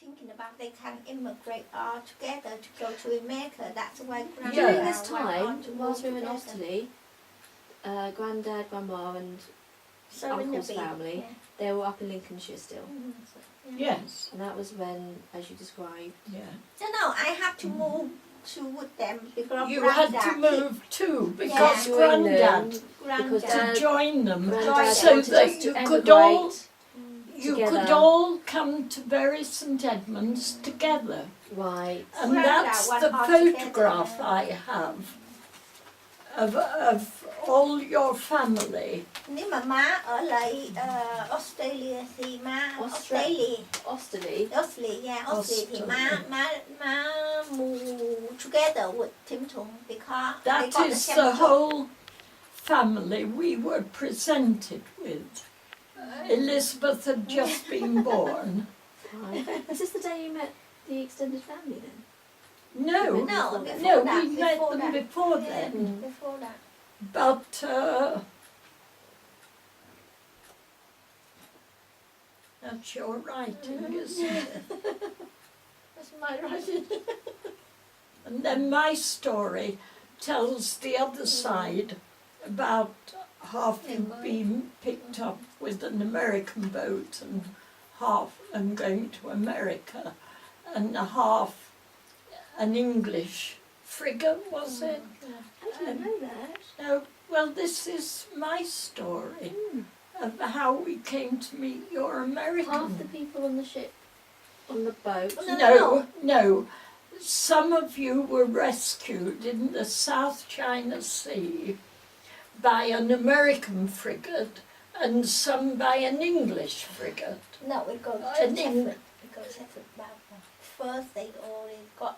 thinking about they can immigrate all together to go to America. That's why Grandma During this went time, on to whilst we move were in together. Osterley, Grandad, Grandma and So in the Uncle's big- family, yeah. they were up in Lincolnshire still. Yes. And that was when, as you described, Yeah. No, I have to move to with them because You had to Grandad move too because join Grandad them, Grandad. because to join them, Grandad so wanted that us to you could emigrate all you together. could all come to Bury St Edmunds together. Right. And Grandad that's went the all together, photograph yeah. I have of all your family. Nếu mà má ở lại Australia thì má Australia, Osterley. Australia thì má move together with Tim Tung because they That got is the the same job. whole family we were presented with. Elizabeth had just been born. Right. Is this the day you met the extended family then? No, No, no, before that, we met before them that. before Yeah, then. before that. But that's your writing, isn't it? That's my writing. And then my story tells the other side about half you being picked up with an American boat and half and going to America, and half an English frigate, was it? I didn't know that. No, well, this is my story of how we came to meet your American. Half the people on the ship, on the boat. No. Some of you were rescued in the South China Sea by an American frigate and some by an English frigate. No, we go And separate. in- We go separate. But first they already got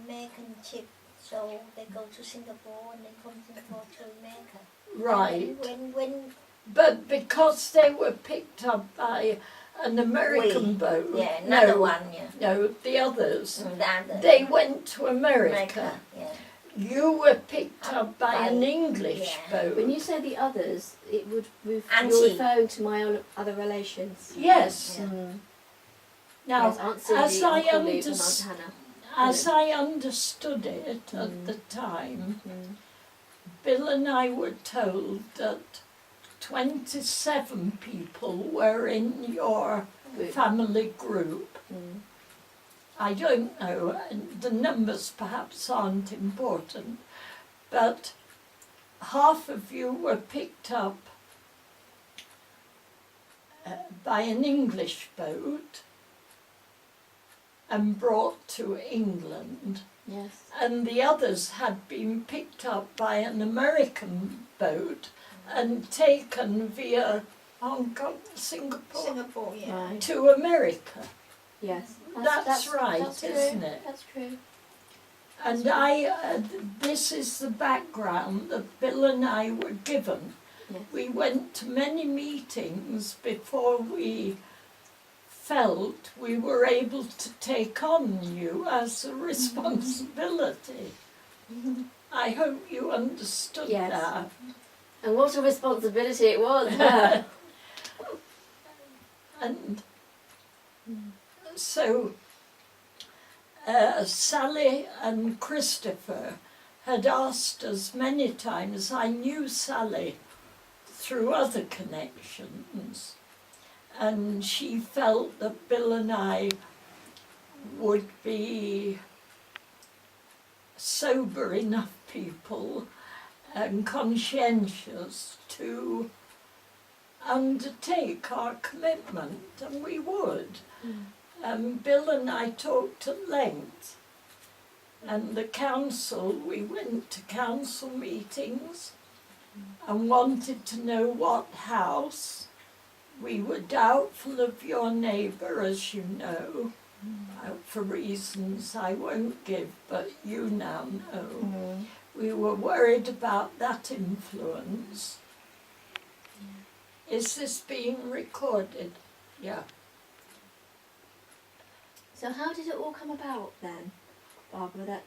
American ship, so they go to Singapore and then from Singapore to America. Right. And when But because they were picked up by an American boat, yeah, another no, one, yeah. no, the others, That, they went to America. yeah. You were picked up by an By- English yeah. boat. When you say the others, it would Auntie. you're referring to my other relations. Yes. Yeah. Mm. Now, Yes, Aunt Cindy, as I Uncle Luke and Aunt understood, Hannah. as I understood it at the time, Mm. Bill and I were told that 27 people were in your Group. family group. Mm. I don't know, and the numbers perhaps aren't important, but half of you were picked up by an English boat and brought to England, Yes. and the others had been picked up by an American boat and taken via Hong Kong, Singapore, yeah. Right. to America. Yes. That's right, that's isn't true. it? That's true. And this is the background that Bill and I were given. Yes. We went to many meetings before we felt we were able to take on you as a responsibility. I hope you understood Yes. that. And what a responsibility it was. And so Sally and Christopher had asked us many times. I knew Sally through other connections, and she felt that Bill and I would be sober enough people and conscientious to undertake our commitment, and we would. Bill and I talked at length, and the council, we went to council meetings and wanted to know what house. We were doubtful of your neighbour, as you know, for reasons I won't give, but you now know. We were worried about that influence. Is this being recorded? Yeah. So how did it all come about then, Barbara, that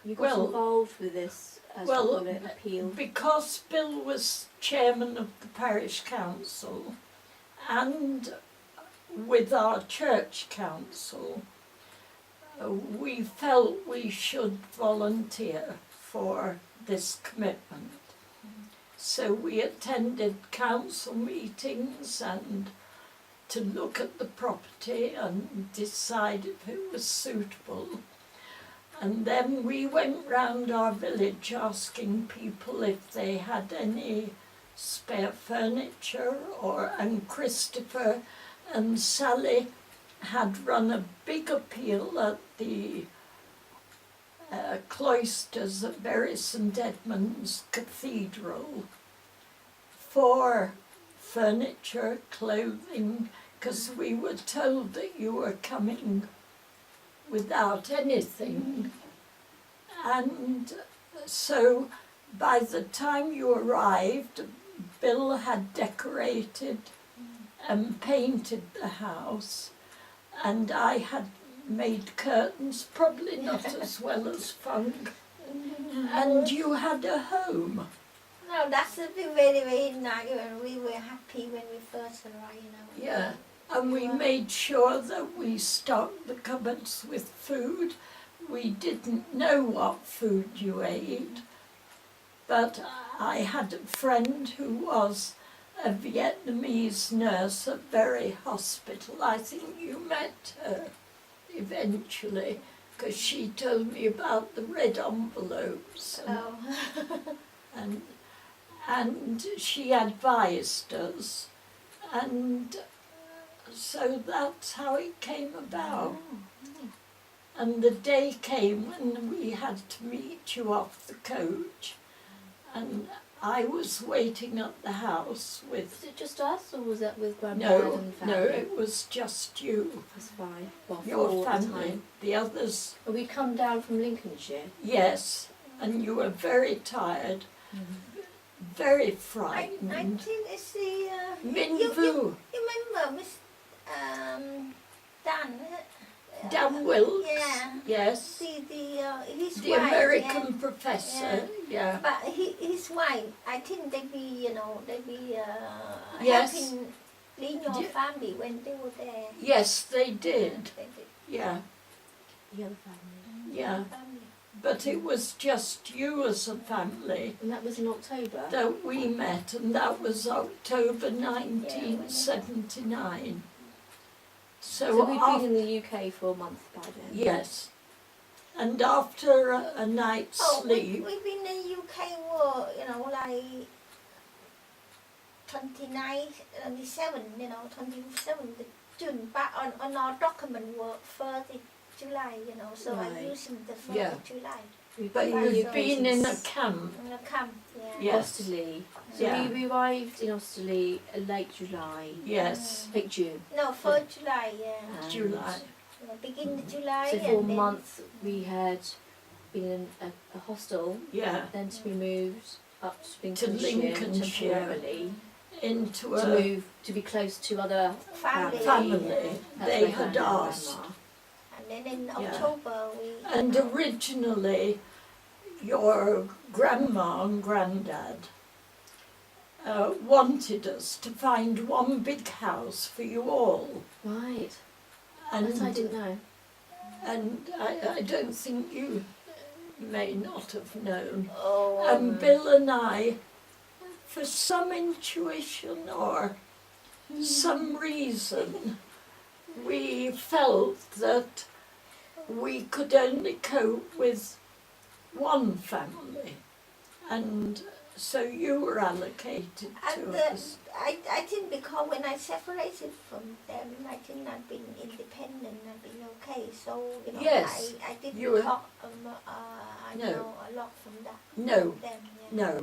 you got Well- involved with this, as we call it, appeal? Because Bill was chairman of the parish council, and with our church council, we felt we should volunteer for this commitment. So we attended council meetings and to look at the property and decide if it was suitable. And then we went round our village asking people if they had any spare furniture, and Christopher and Sally had run a big appeal at the cloisters at Bury St Edmund's Cathedral for furniture, clothing, because we were told that you were coming without anything. And so by the time you arrived, Bill had decorated and painted the house, and I had made curtains, probably not as well as Funk, and you had a home. No, that's been very, very nice, and we were happy when we first arrived, Yeah, and we made sure that we stocked the cupboards with food. We didn't know what food you ate, but I had a friend who was a Vietnamese nurse at Bury Hospital. I think you met her eventually, because she told me about the red envelopes. And she advised us, and so that's how it came about. And the day came when we had to meet you off the coach, and I was waiting at the house with... Was it just us, or was that with Granddad and family? No, it was just you. That's fine. Well, Your at the family. time. The others, Well, we'd come down from Lincolnshire. yes, and you were very tired, very I frightened. think it's the... Min you Vu, remember Miss Dan? Dan Wilkes, Yeah. yes, His the wife, American yeah. professor, yeah. But his wife, I think they be, Yes. helping in your family when they were there. Yes, they did, They did. yeah, The other family. yeah. Family. But it was just you as a family And that was in October. that we met, and that was October 1979. So we'd been in the UK for a month by then. Yes. And after a night's sleep, We've been in the UK war, like 29, 27, 27 June, but on our document were 30 July, so Right. I using the 1st Yeah. of July. We've but been in the you've UK been in a since camp. In the camp, yeah. Yes. Osterley. So Yeah. we arrived in Osterley late July, Yes, late June. No, 1st July, yeah. And July. Beginning of July. So for a and then- month we had been in a hostel, Yeah, then to be moved up to Lincolnshire. temporarily, into to a move to be close to other Family. family. That's They my had grandma. asked. And then in Yeah. October we... And originally, your grandma and granddad wanted us to find one big house for you all. Right. And That I didn't know. And I don't think you may not have known. Oh, And Bill and I, for some intuition or some reason, we felt that we could only cope with one family. And so you were allocated and to us. I think because when I separated from them, I think I've been independent, I've been okay. So, Yes, I didn't you were- talk, I No. know a lot from that. No, Them, yeah.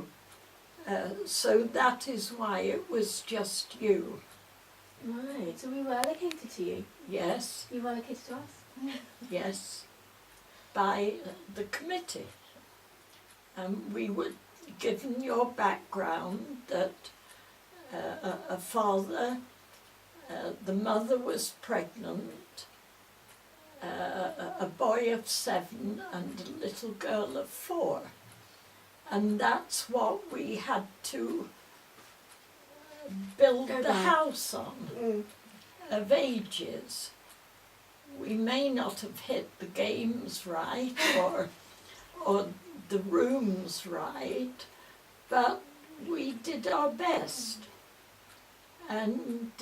no. So that is why it was just you. Right. So we were allocated to you. Yes, You were allocated to us. yes, by the committee. We were given your background that a father, the mother was pregnant, a boy of 7 and a little girl of 4. And that's what we had to build Go the back. house on. of ages. We may not have hit the games right or the rooms right, but we did our best. And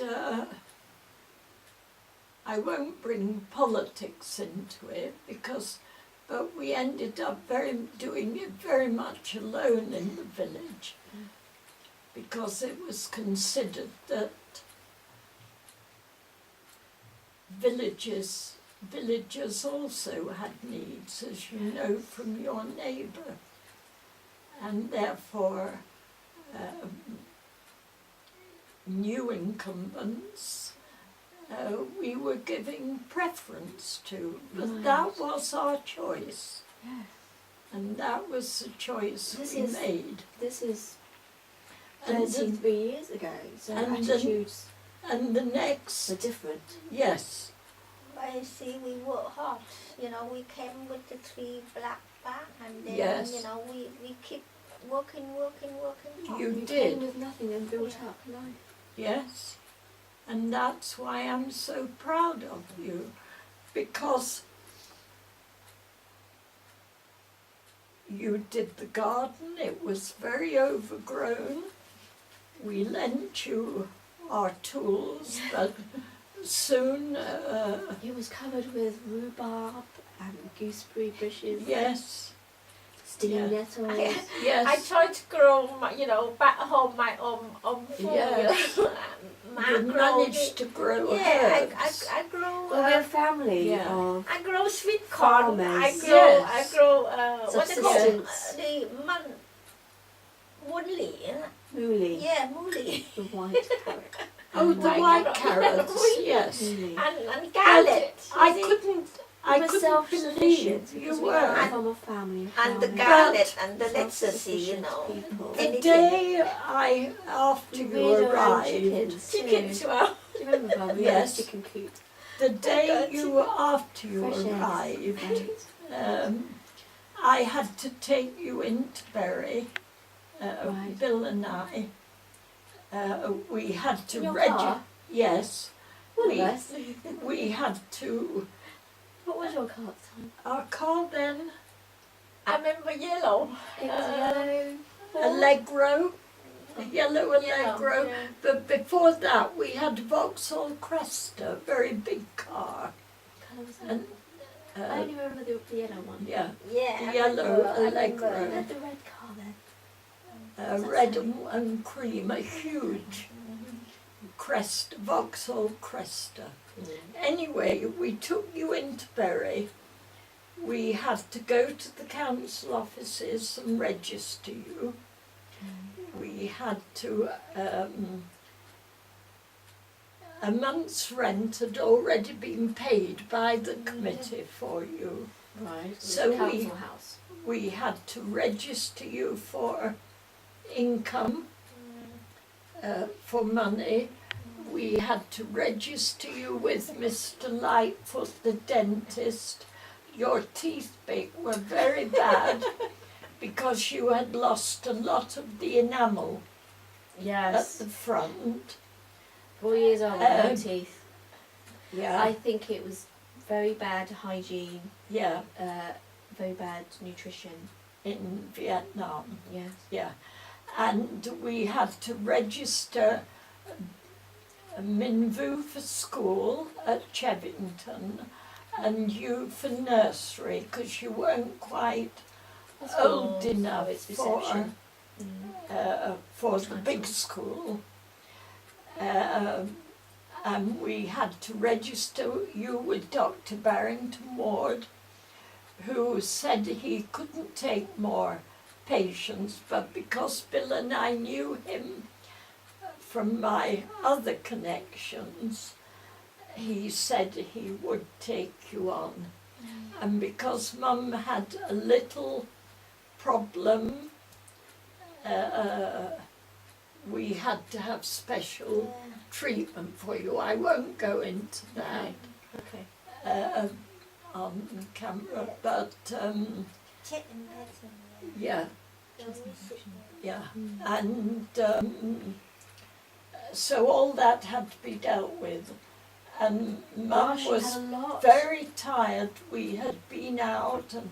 I won't bring politics into it but we ended up doing it very much alone in the village, because it was considered that villagers also had needs, as you know from your neighbour, and therefore new incumbents we were giving preference to, but that was our choice. Yeah. And that was the choice we made. This is And 33 years ago, so and attitudes and the next, are different. yes, I see we work hard. You know, we came with the 3 black bag, and then Yes. you know we keep working hard. you You did, came with nothing and built up life. yes. And that's why I'm so proud of you, because you did the garden. It was very overgrown. We lent you our tools, but soon, It was covered with rhubarb and gooseberry bushes, yes, stinging Yeah. nettles. I yes, tried to grow, back home my own food. Yes. you managed to grow Yeah, herbs. I grow. Well, we're a family Yeah. of I grow sweet corn. Farmers. I Yes. grow what they call subsistence. the woodley. mooli, Yeah, mooli. the white carrot. Oh, the White white carrot. carrots, yes. Mooli. And garlic. I you see? couldn't We were believe self-sufficient you because we are were. from a family of And the farmers. garlic and the lettuce, Self-sufficient you know. people. The Anything. day after We you reared our own arrived, chickens too. Chickens, well. Do you remember, Bob? We had Yes. a chicken coop. the day after you Fresh eggs. arrived, Right. I had to take you into Bury, Right. Bill and I. We had to In your register. car? Yes, All we- of us. we had to. What was your car at the time? Our car then, I remember yellow. It was yellow. Allegro, the yellow Yellow, Allegro. yeah. But before that, we had Vauxhall Cresta, very big car. What colour was that? And I only remember the yellow one. yeah, Yeah. The I yellow remember, I Allegro. We remember. had the red car then. red and cream, a huge crest, Vauxhall Cresta. Anyway, we took you into Bury. We had to go to the council offices and register you. We had to, a month's rent had already been paid by the committee for you. Right. So the council house. We had to register you for income, for money. We had to register you with Mr. Lightfoot, the dentist. Your teeth were very bad because you had lost a lot of the enamel at Yes. the front. 4 years old with no Um, teeth. Yeah, I think it was very bad hygiene, yeah, very bad nutrition. in Vietnam. Yes. Yeah, and we had to register Min Vu for school at Chevington and you for nursery because you weren't quite old enough it's for reception. the big school. And we had to register you with Dr. Barrington Ward, who said he couldn't take more patients, but because Bill and I knew him from my other connections, he said he would take you on. And because Mum had a little problem, we had to have special treatment for you. I won't go into that Okay. on camera, but Check in medicine. yeah, yeah. And so all that had to be dealt with. And Mum Gosh, you was had a lot. very tired. We had been out and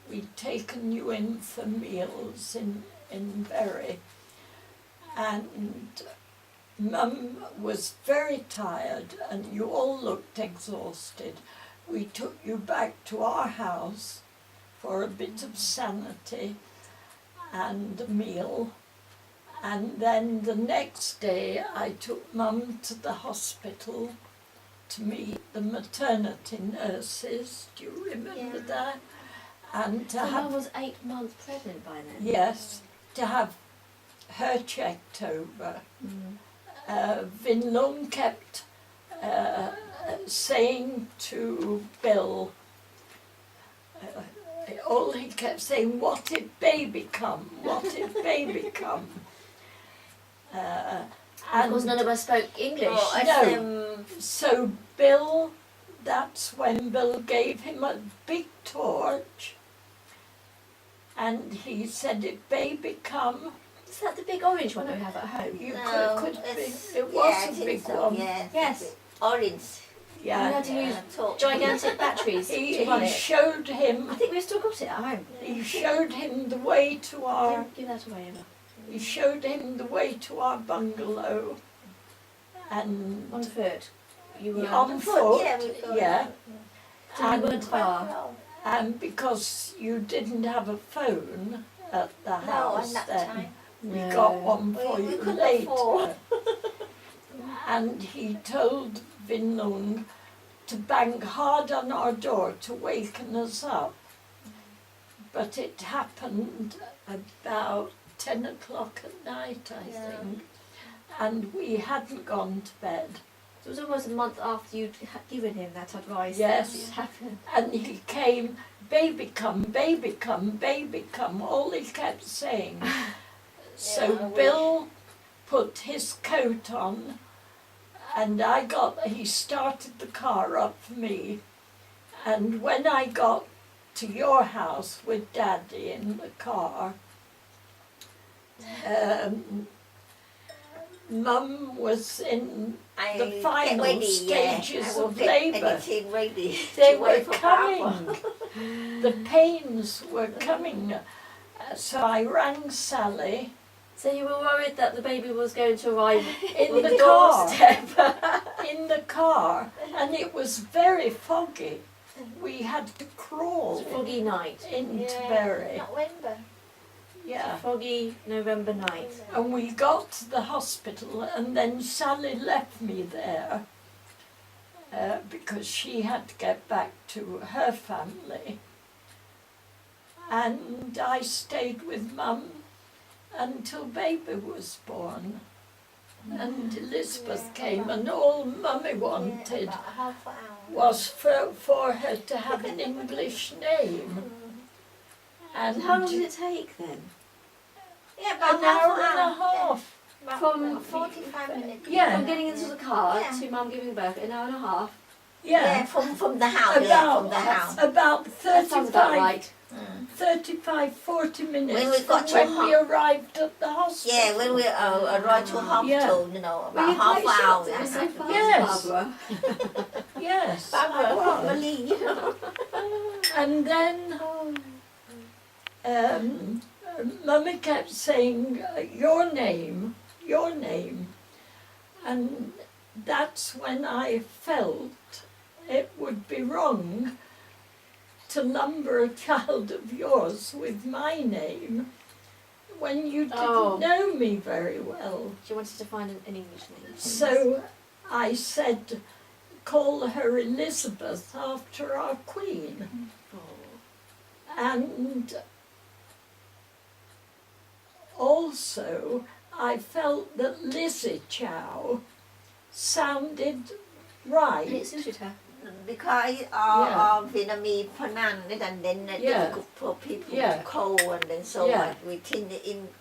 we'd taken you in for meals in Bury. And Mum was very tired and you all looked exhausted. We took you back to our house for a bit of sanity and a meal. And then the next day I took Mum to the hospital to meet the maternity nurses. Do you remember Yeah. that? And to So have Mum was 8 months pregnant by then. yes, to have her checked over. Vinlung kept saying to Bill, all he kept saying, what if baby come? What if baby come? Of course, none of us spoke English. Oh, No. So Bill, that's when Bill gave him a big torch and he said, if baby come, Is that the big orange one that we have at home? you No, could be, it's- it yeah, was I a think big so, one. Yeah, Yes. orange. We had Yeah. to use Torch. gigantic batteries He to run it. showed I him, think we've still got it at home. he showed him the way to our, Don't give that away, Emma. he showed him the way to our bungalow. And On foot. You were on Foot, foot, yeah, we go yeah. So you And, weren't far. No, and because you didn't have a phone at the at house that then, time. we No. got one for We you couldn't later. afford. And he told Vinlung to bang hard on our door to waken us up. But it happened about 10 o'clock at night, I Yeah. think. And we hadn't gone to bed. So it was almost a month after you'd given him that advice. Yes. That it happened. And he came, baby come, baby come, baby come, all he kept saying. So Yeah, Bill put his coat on and he started the car up for me. And when I got to your house with Daddy in the car, Mum was in the I final get ready, stages I will of get labour. anything ready They to wait were for coming. Papa. The pains were coming. So I rang Sally So you were worried that the baby was going to arrive in on the the car. doorstep. In the car, and it was very foggy. We had to It crawl was a foggy night. into Yeah, Bury. November. Yeah. Foggy November night. And we got to the hospital, and then Sally left me there because she had to get back to her family. And I stayed with Mum until baby was born. And Elizabeth Yeah, came, about- and all Mummy Yeah, wanted about half an hour. was for her to have an English name. And So how long did it take then? Yeah, about an hour and a Yeah. half. About From- 45 minutes. Yeah. From getting into the car Yeah. to Mum giving birth, an hour and a half. Yeah, from the house. Yeah, from the house. About That sounds about 35, right. 35, 40 minutes When we got from to when we arrived at the hospital. Yeah, when we arrived to hospital, you know, Were you about half quite an hour. shocked it was so fast, Yes. Barbara? Yes, Barbara, I was. family, you know. And then Mummy kept saying, your name. And that's when I felt it would be wrong to lumber a child of yours with my name when you didn't Oh. know me very well. She wanted to find an English name. So I said, call her Elizabeth after our queen. And also I felt that Lizzie Chau sounded And right. it suited her. Because Yeah. of Vietnamese pronoun, and then Yeah. difficult for people Yeah. to call, and then so Yeah. we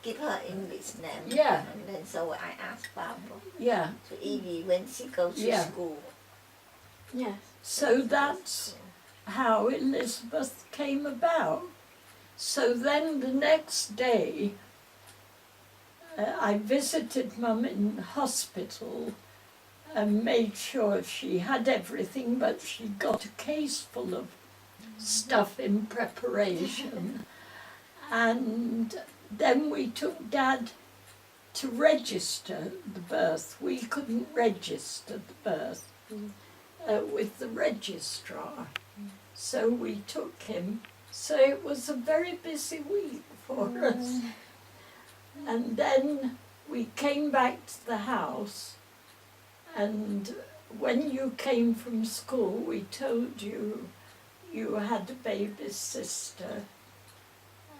give her English name. Yeah. And then so I asked Barbara Yeah, to Evie when she goes to Yeah. school. Yes. so that's how Elizabeth came about. So then the next day, I visited Mum in hospital and made sure she had everything, but she got a case full of stuff in preparation. And then we took Dad to register the birth. We couldn't register the birth with the registrar, so we took him. So it was a very busy week for us. And then we came back to the house, and when you came from school we told you you had a baby sister,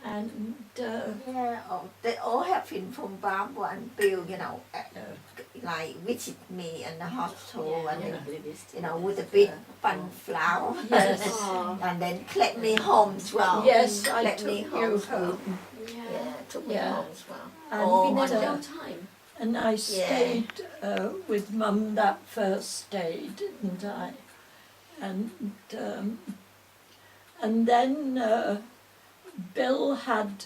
and Yeah, they all have been from Barbara and Bill, you know, like visit me in the hospital Yeah, and yeah. you know, with a big fun flower. yes, Oh, And then collect me home as well. yes, I Let took me you home as well. home. Yeah, took me Yeah. home as well. And, Oh, been there a my long time. and I stayed with Mum that first day, didn't I? And then Bill had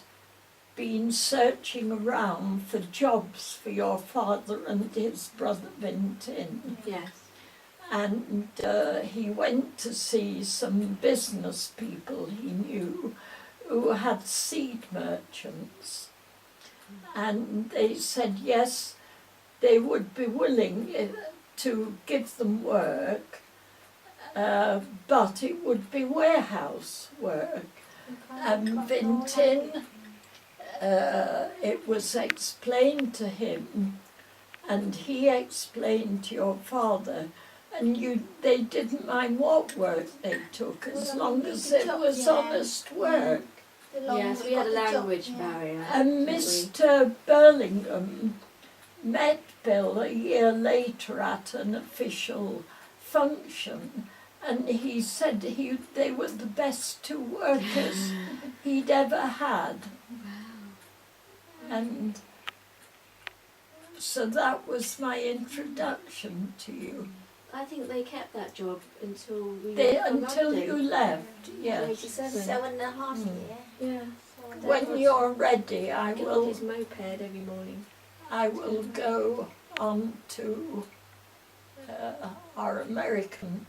been searching around for jobs for your father and his brother Vintin. Yes. And he went to see some business people he knew who had seed merchants. And they said yes, they would be willing to give them work, but it would be warehouse work. And Vintin, it was explained to him, and he explained to your father, and they didn't mind what work they took as long as it was honest work. Yes, we had a language barrier. And Mr. Burlingham met Bill a year later at an official function, and he said they were the best two workers he'd ever had. And so that was my introduction to you. I think they kept that job until we Until you left, yes. 87. 7.5 years. Yeah. So When you're ready, I Get on will his moped every morning. go on to our American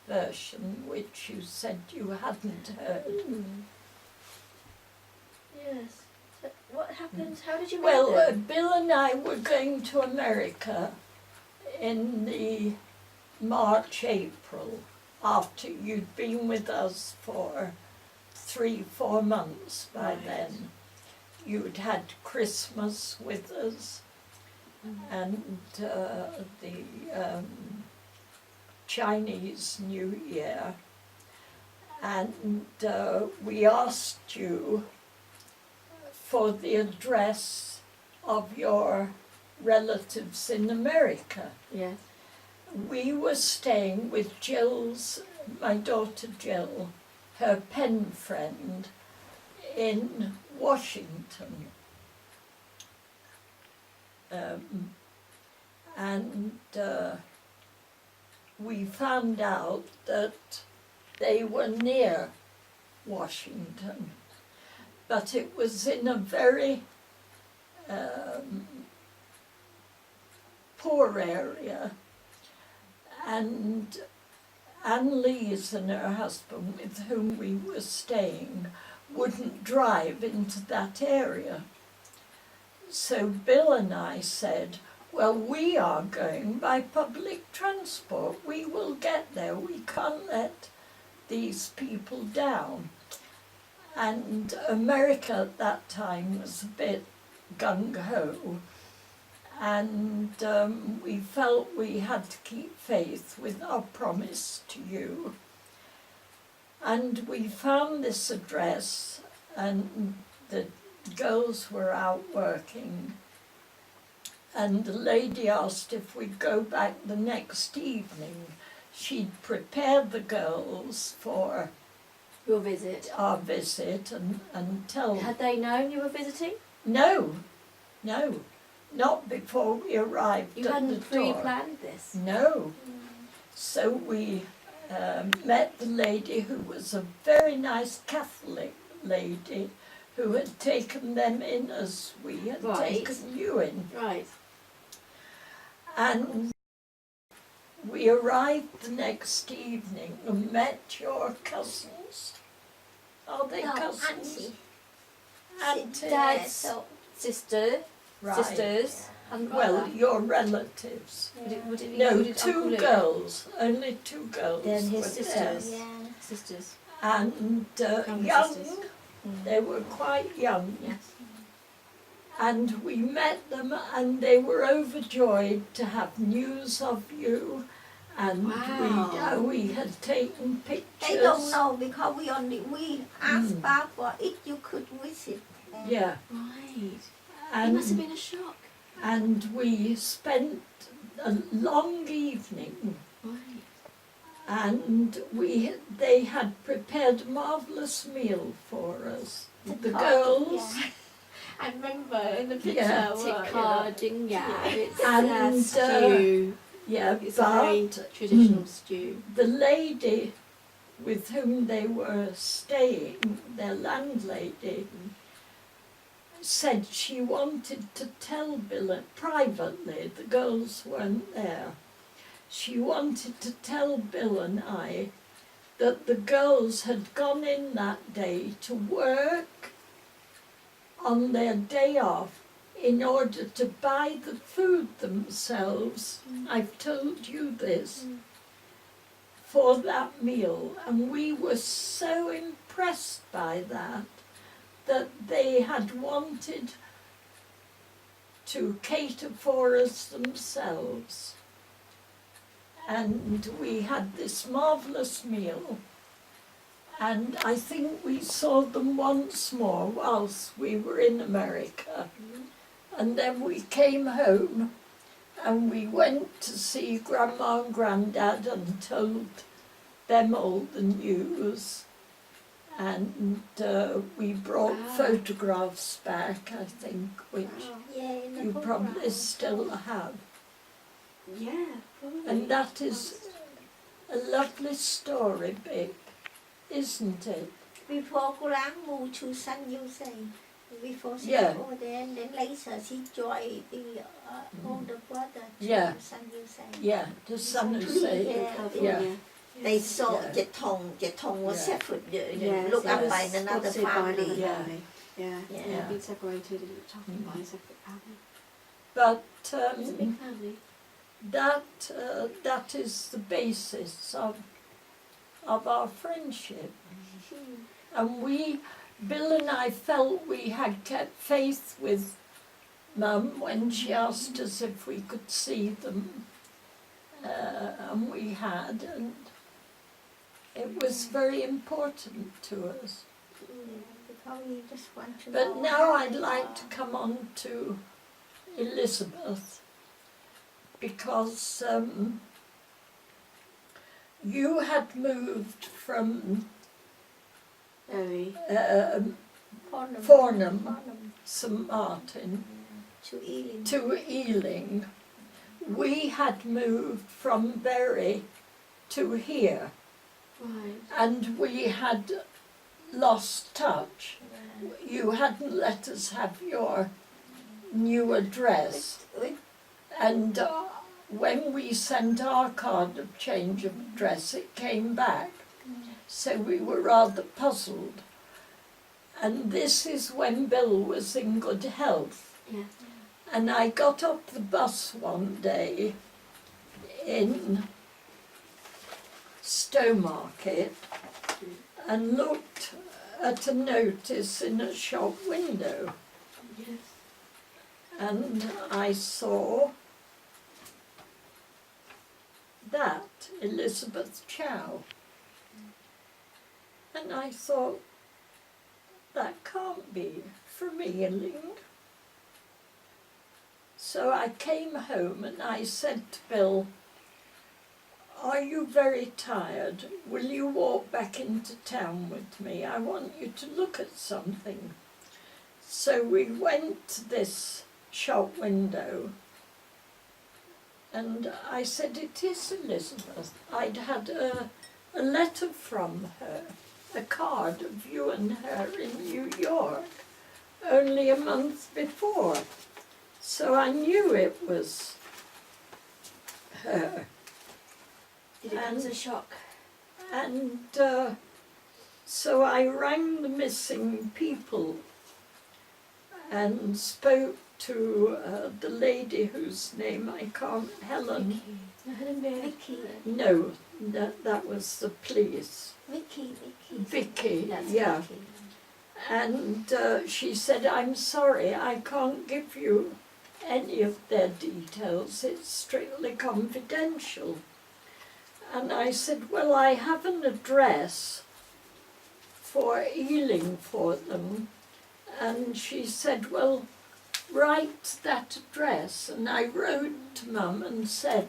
version, which you said you hadn't heard. Yes. So what happened? How did you meet Well, them? Bill and I were going to America in the March, April, after you'd been with us for 3-4 months by Right. then. You'd had Christmas with us and the Chinese New Year, and we asked you for the address of your relatives in America. Yes. We were staying with my daughter Jill, her pen friend, in Washington. And we found out that they were near Washington, but it was in a very poor area, and Anne Lees and her husband, with whom we were staying, wouldn't drive into that area. So Bill and I said, well, we are going by public transport. We will get there. We can't let these people down. And America at that time was a bit gung-ho. And we felt we had to keep faith with our promise to you. And we found this address, and the girls were out working, and the lady asked if we'd go back the next evening. She'd prepared the girls for Your visit. our visit and tell them. Had they known you were visiting? No, not before we arrived You at hadn't the door. pre-planned this? No. So we met the lady, who was a very nice Catholic lady, who had taken them in as we had Right. taken you in. Right. And we arrived the next evening and met your cousins. Are they No, cousins? auntie. Auntie. Dad's So, sister, Right. sisters, and Well, brother. your relatives. Would it be No, included Uncle two Luke? girls. Only two girls. Then his were sisters. there. yeah. Sisters. And Younger young. sisters. They were quite young. Yes. And we met them, and they were overjoyed to have news of you. And Wow. we had taken pictures. They don't know because we asked Mm. Barbara if you could visit them. Yeah. Right. It And, must have been a shock. and we spent a long evening, Right. and they had prepared a marvellous meal for us. The cod, girls. yeah. I remember in the picture. Yeah. Tikka, yeah, it's And, stew. Yeah, It's a very but traditional stew. the lady with whom they were staying, their landlady, said she wanted to tell Bill privately, the girls weren't there, she wanted to tell Bill and I that the girls had gone in that day to work on their day off in order to buy the food themselves. I've told you this. For that meal, and we were so impressed by that they had wanted to cater for us themselves. And we had this marvellous meal, and I think we saw them once more whilst we were in America. And then we came home and we went to see Grandma and Grandad and told them all the news. And we brought Wow. photographs back, I think, which Yeah, in the you program. probably still have. Yeah, probably. And that is a lovely story, babe, isn't it? Before Grandma to San Jose, before she Yeah. go there, and then later she joined the older brother to Yeah. San Jose. Yeah, to San Jose. Yeah. California. They saw Yeah. Jetong was Yeah. separate, Yes, looked up yes. by another Spotted by another family. Yeah. family. Yeah. Yeah. They've been separated and looked after by a separate family. But It's a big family. that is the basis of our friendship. And Bill and I felt we had kept faith with Mum when she asked us if we could see them. And we had, and it was very important to us. Because we just want to But know now how I'd they like are. to come on to Elizabeth, because you had moved from Very. Fornham. Fornham, St Martin, To Ealing. to Ealing. We had moved from Bury to here, Right. and we had lost touch. You hadn't let us have your new address. And when we sent our card of change of address, it came back. So we were rather puzzled. And this is when Bill was in good health. Yeah. And I got off the bus one day in Stowmarket and looked at a notice in a shop window. Yes. And I saw that, Elizabeth Chau. And I thought, that can't be from Ealing. So I came home and I said to Bill, are you very tired? Will you walk back into town with me? I want you to look at something. So we went to this shop window and I said, it is Elizabeth. I'd had a letter from her, a card of you and her in New York, only a month before. So I knew it was her. Did it come as a shock? And so I rang the missing people and spoke to the lady whose name I can't, Helen. No, Helen Beard. Vicky. No, that was the police. Vicky. Vicky, That's yeah. Vicky. And she said, I'm sorry, I can't give you any of their details, it's strictly confidential. And I said, well, I have an address for Ealing for them. And she said, well, write that address. And I wrote to Mum and said,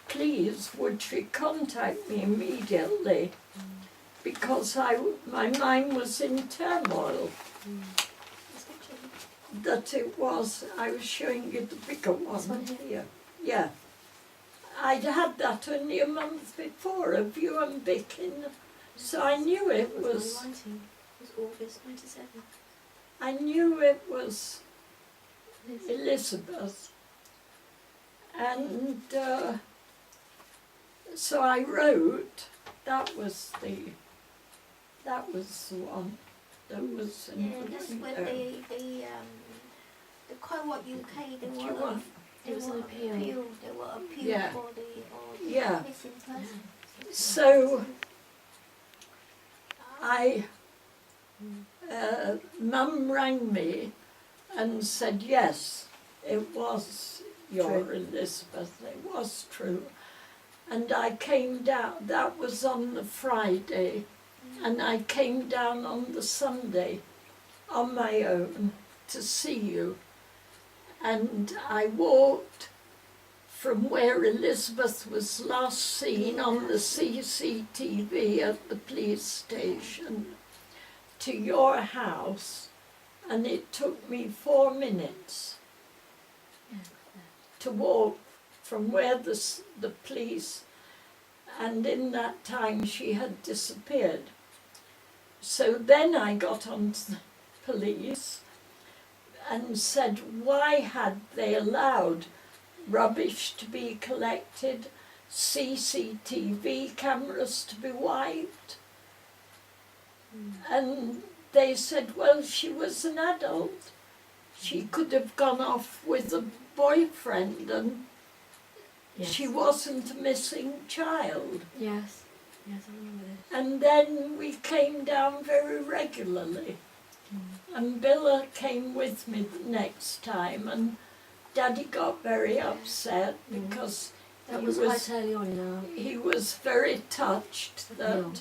please, would she contact me immediately? Because my mind was in turmoil. That it was, I was showing you the bigger one, This one here. Yeah. I'd had that only a month before, of you and Vic in, so I knew it What was, my writing? It was August 97. I knew it was Elizabeth. And so I wrote, that was the one that was in Yeah, that's when the Court UK, Do you want- they was were an appeal. They were appeal Yeah. for the Yeah. missing person. So Mum rang me and said, yes, it was your True. Elizabeth, it was true. And I came down, that was on the Friday, and I came down on the Sunday on my own to see you. And I walked from where Elizabeth was last seen on the CCTV at the police station to your house, and it took me 4 minutes to walk from where the police, and in that time she had disappeared. So then I got on to the police and said, why had they allowed rubbish to be collected, CCTV cameras to be wiped? And they said, well, she was an adult. She could have gone off with a boyfriend, and Yes. she wasn't a missing child. Yes. Yes, I remember this. And then we came down very regularly. And Billa came with me the next time, and Daddy got very upset because That he was was quite early on in our... he was very touched that Yeah.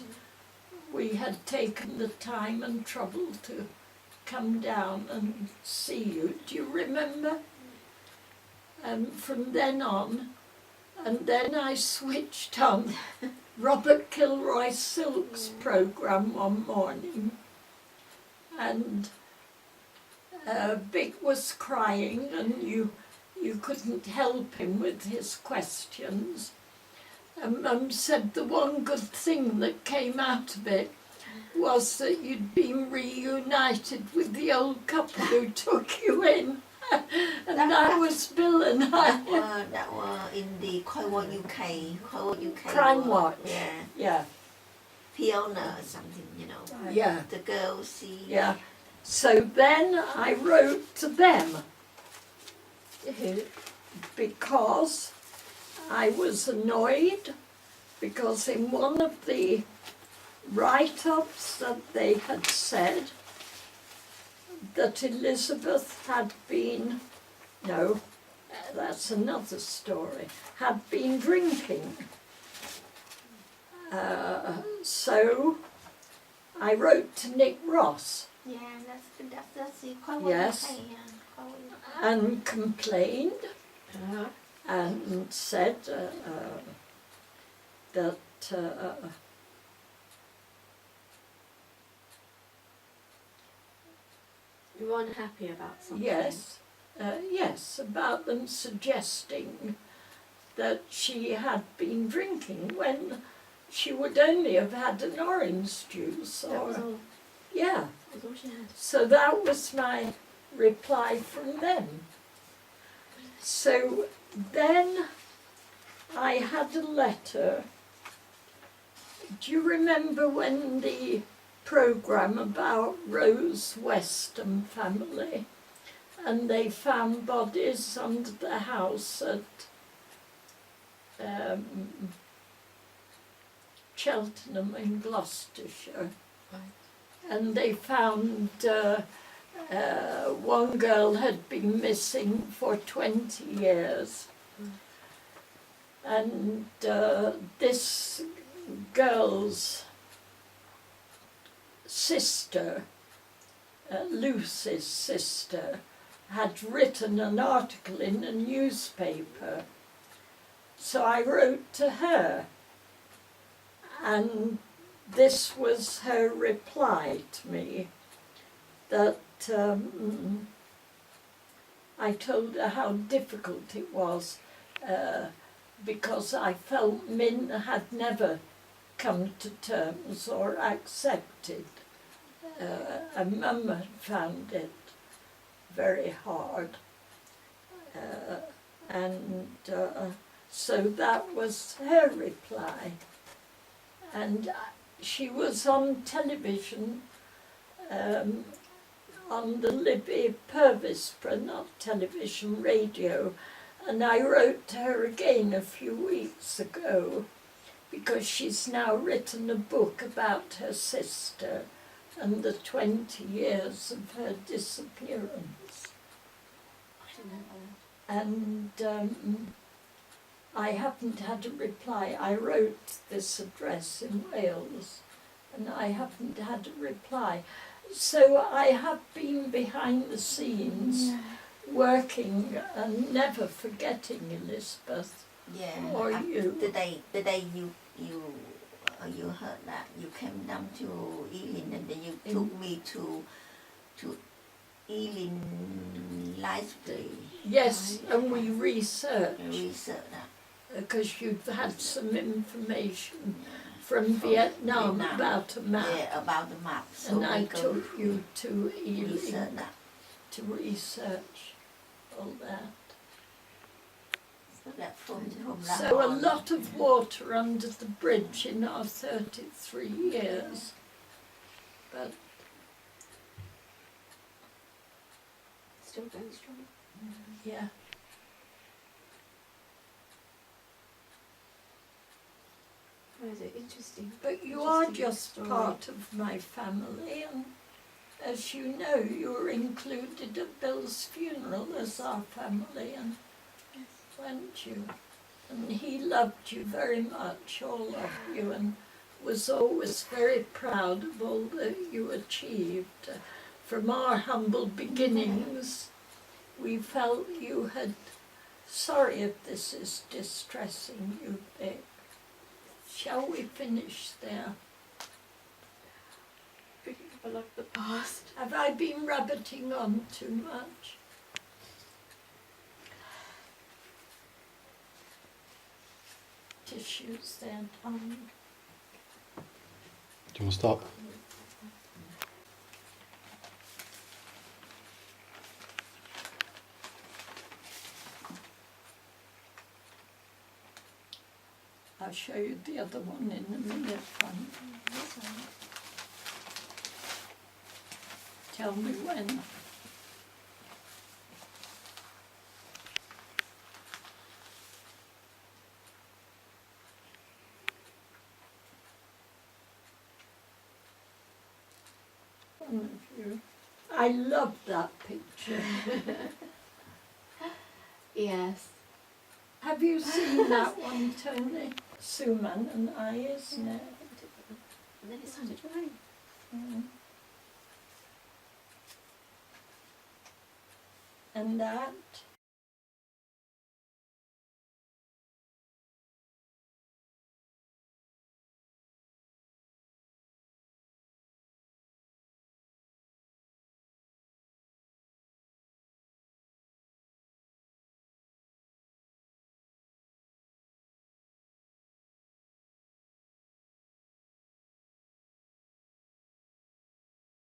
we had taken the time and trouble to come down and see you. Do you remember? From then on, and then I switched on Robert Kilroy Silk's programme one morning, and Vic was crying, and you couldn't help him with his questions. And Mum said the one good thing that came out of it was that you'd been reunited with the old couple who took you in. And that was Bill and I. That were in the Court UK. Court UK. Crime were- Watch. Yeah. Yeah, Fiona or something, you know. yeah, The girl see. yeah. So then I wrote to them Who? because I was annoyed, because in one of the write-ups that they had said that Elizabeth had been, no, that's another story, had been drinking. So I wrote to Nick Ross Yeah, that's the Court Yes. UK. Yeah, Court UK. and complained Uh-huh. and said that You were unhappy about something? yes, about them suggesting that she had been drinking when she would only have had an orange juice. That was all. Yeah, That was all she had. so that was my reply from them. So then I had a letter Do you remember when the programme about Rose Weston family, and they found bodies under the house at Cheltenham in Gloucestershire? Right. And they found one girl had been missing for 20 years. And this girl's sister, Lucy's sister, had written an article in a newspaper. So I wrote to her, and this was her reply to me, that I told her how difficult it was because I felt Min had never come to terms or accepted. And Mum had found it very hard. So that was her reply. And she was on television, on the Libby Purvis, not television, radio, and I wrote to her again a few weeks ago because she's now written a book about her sister and the 20 years of her disappearance. I didn't know that. And I haven't had a reply. I wrote this address in Wales and I haven't had a reply. So I have been behind the scenes working and never forgetting Elizabeth or you. The day you heard that, you came down to Ealing and then you took me to Ealing Library. Yes, and we researched. That. Because you've had some information from Vietnam about a map. Yeah, about the map. So and I took you to Ealing that. to research all that. So that from So a lot of water under the bridge in our 33 years. But Still very strong. yeah. Where is it? Interesting. But you are Interesting just story. part of my family, and as you know, you were included at Bill's funeral as our family, and weren't you? And he loved you very much, all of you, and was always very proud of all that you achieved. From our humble beginnings, we felt you had, sorry if this is distressing you, Vic. Shall we finish there? Thinking of a lot of the past. Have I been rabbiting on too much? Tissues then. Do you want to stop? I'll show you the other one in a minute. Tell me when. One of you. I love that picture. Yes. Have you seen that one, Tony? Suman and I, isn't it? And then it started to rain. Mm. And that